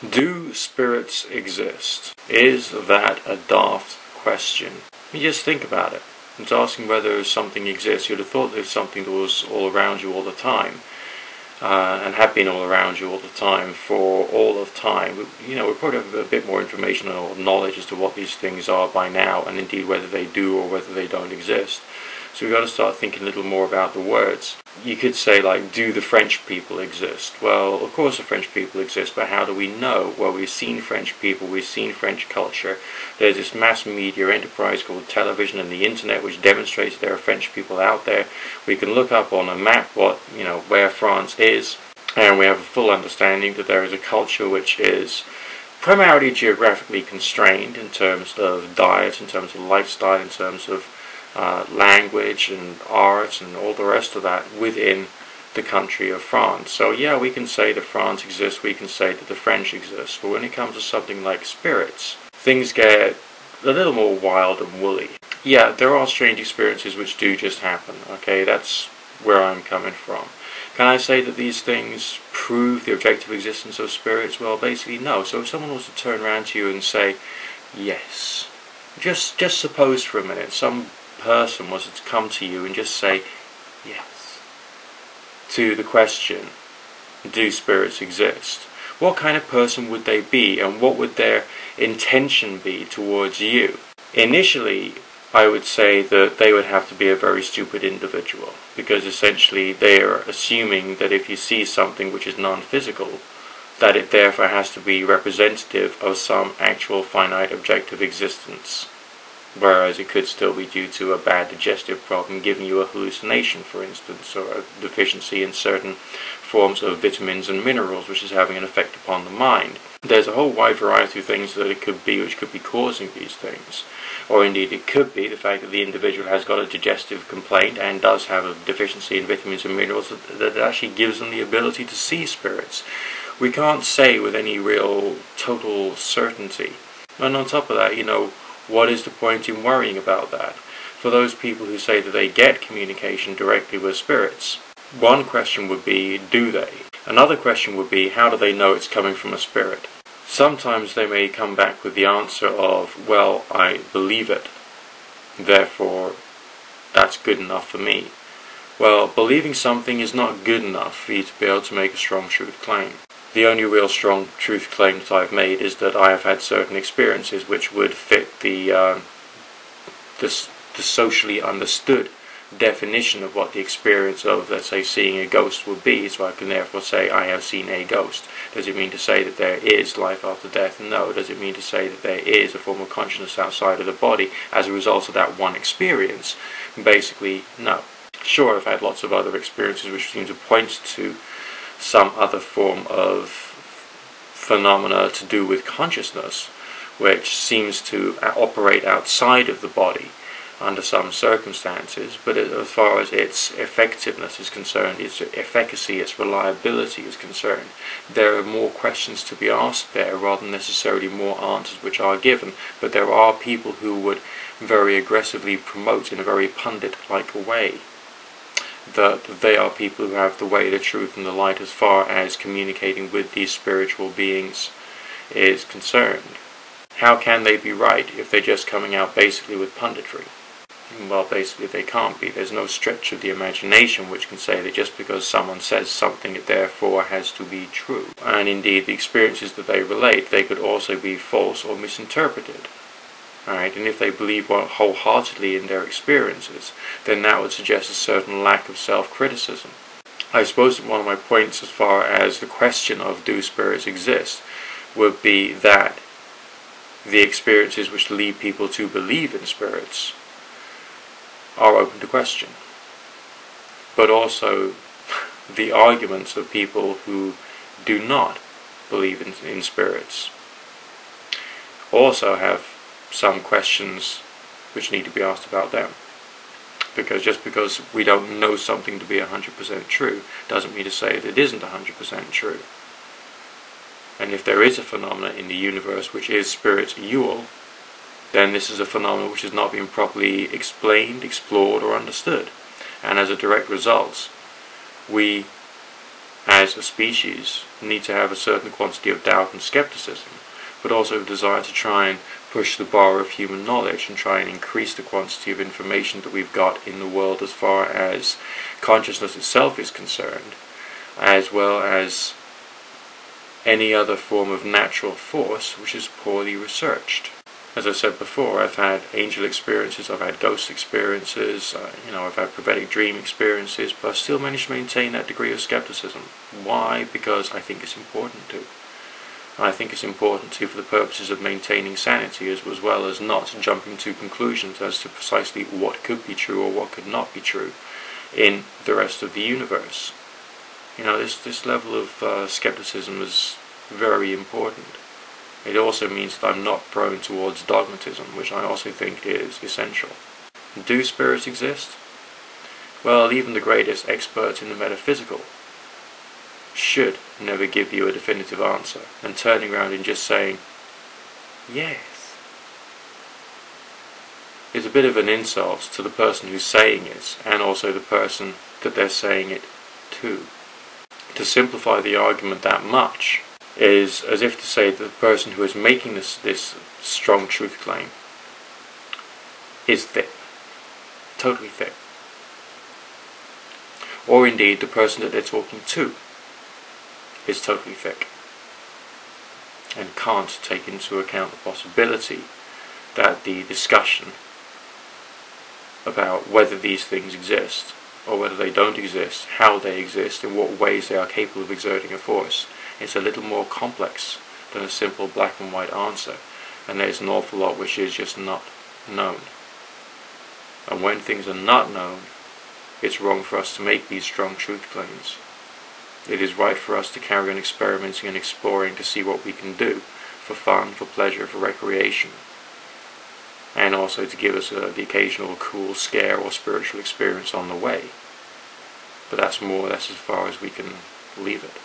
Do spirits exist? Is that a daft question? You just think about it. It's asking whether something exists. You'd have thought there's something that was all around you all the time, and had been all around you all the time for all of time. We probably have a bit more information or knowledge as to what these things are by now, and indeed whether they do or whether they don't exist. So we've got to start thinking a little more about the words. You could say, like, do the French people exist? Well, of course the French people exist, but how do we know? Well, we've seen French people, we've seen French culture. There's this mass media enterprise called television and the internet which demonstrates there are French people out there. We can look up on a map where France is, and we have a full understanding that there is a culture which is primarily geographically constrained in terms of diet, in terms of lifestyle, in terms of language and art and all the rest of that within the country of France. So yeah, we can say that France exists, we can say that the French exist, but when it comes to something like spirits, things get a little more wild and woolly. Yeah, there are strange experiences which do just happen, okay, that's where I'm coming from. Can I say that these things prove the objective existence of spirits? Well, basically no. So if someone was to turn around to you and say, yes, just suppose for a minute some person was to come to you and just say yes to the question, do spirits exist? What kind of person would they be, and what would their intention be towards you? Initially, I would say that they would have to be a very stupid individual, because essentially they are assuming that if you see something which is non-physical, that it therefore has to be representative of some actual finite objective existence. Whereas it could still be due to a bad digestive problem giving you a hallucination, for instance, or a deficiency in certain forms of vitamins and minerals, which is having an effect upon the mind. There's a whole wide variety of things that it could be which could be causing these things. Or indeed it could be the fact that the individual has got a digestive complaint and does have a deficiency in vitamins and minerals that actually gives them the ability to see spirits. We can't say with any real total certainty. And on top of that, what is the point in worrying about that? For those people who say that they get communication directly with spirits, one question would be, do they? Another question would be, how do they know it's coming from a spirit? Sometimes they may come back with the answer of, well, I believe it, therefore that's good enough for me. Well, believing something is not good enough for you to be able to make a strong truth claim. The only real strong truth claim that I've made is that I have had certain experiences which would fit the socially understood definition of what the experience of, let's say, seeing a ghost would be, so I can therefore say I have seen a ghost. Does it mean to say that there is life after death? No. Does it mean to say that there is a form of consciousness outside of the body as a result of that one experience? Basically, no. Sure, I've had lots of other experiences which seem to point to some other form of phenomena to do with consciousness, which seems to operate outside of the body under some circumstances, but as far as its effectiveness is concerned, its efficacy, its reliability is concerned, there are more questions to be asked there rather than necessarily more answers which are given. But there are people who would very aggressively promote in a very pundit-like way that they are people who have the way, the truth and the light as far as communicating with these spiritual beings is concerned. How can they be right if they're just coming out basically with punditry? Well, basically they can't be. There's no stretch of the imagination which can say that just because someone says something it therefore has to be true. And indeed the experiences that they relate, they could also be false or misinterpreted. Alright, and if they believe wholeheartedly in their experiences, then that would suggest a certain lack of self-criticism. I suppose that one of my points as far as the question of do spirits exist would be that the experiences which lead people to believe in spirits are open to question. But also the arguments of people who do not believe in spirits also have some questions which need to be asked about them. Because just because we don't know something to be 100% true doesn't mean to say that it isn't 100% true. And if there is a phenomenon in the universe which is spiritual, then this is a phenomenon which has not been properly explained, explored or understood. And as a direct result, we as a species, need to have a certain quantity of doubt and skepticism, but also a desire to try and push the bar of human knowledge and try and increase the quantity of information that we've got in the world as far as consciousness itself is concerned, as well as any other form of natural force which is poorly researched. As I said before, I've had angel experiences, I've had ghost experiences, I've had prophetic dream experiences, but I've still managed to maintain that degree of skepticism. Why? Because I think it's important to. And I think it's important to for the purposes of maintaining sanity, as well as not jumping to conclusions as to precisely what could be true or what could not be true in the rest of the universe. This level of skepticism is very important. It also means that I'm not prone towards dogmatism, which I also think is essential. Do spirits exist? Well, even the greatest experts in the metaphysical should never give you a definitive answer, and turning around and just saying, yes, is a bit of an insult to the person who's saying it, and also the person that they're saying it to. To simplify the argument that much is as if to say that the person who is making this strong truth claim is thick, totally thick. Or indeed the person that they're talking to is totally thick and can't take into account the possibility that the discussion about whether these things exist or whether they don't exist, how they exist, in what ways they are capable of exerting a force, it's a little more complex than a simple black and white answer, and there's an awful lot which is just not known. And when things are not known, it's wrong for us to make these strong truth claims. It is right for us to carry on experimenting and exploring to see what we can do for fun, for pleasure, for recreation, and also to give us the occasional cool scare or spiritual experience on the way. But that's as far as we can leave it.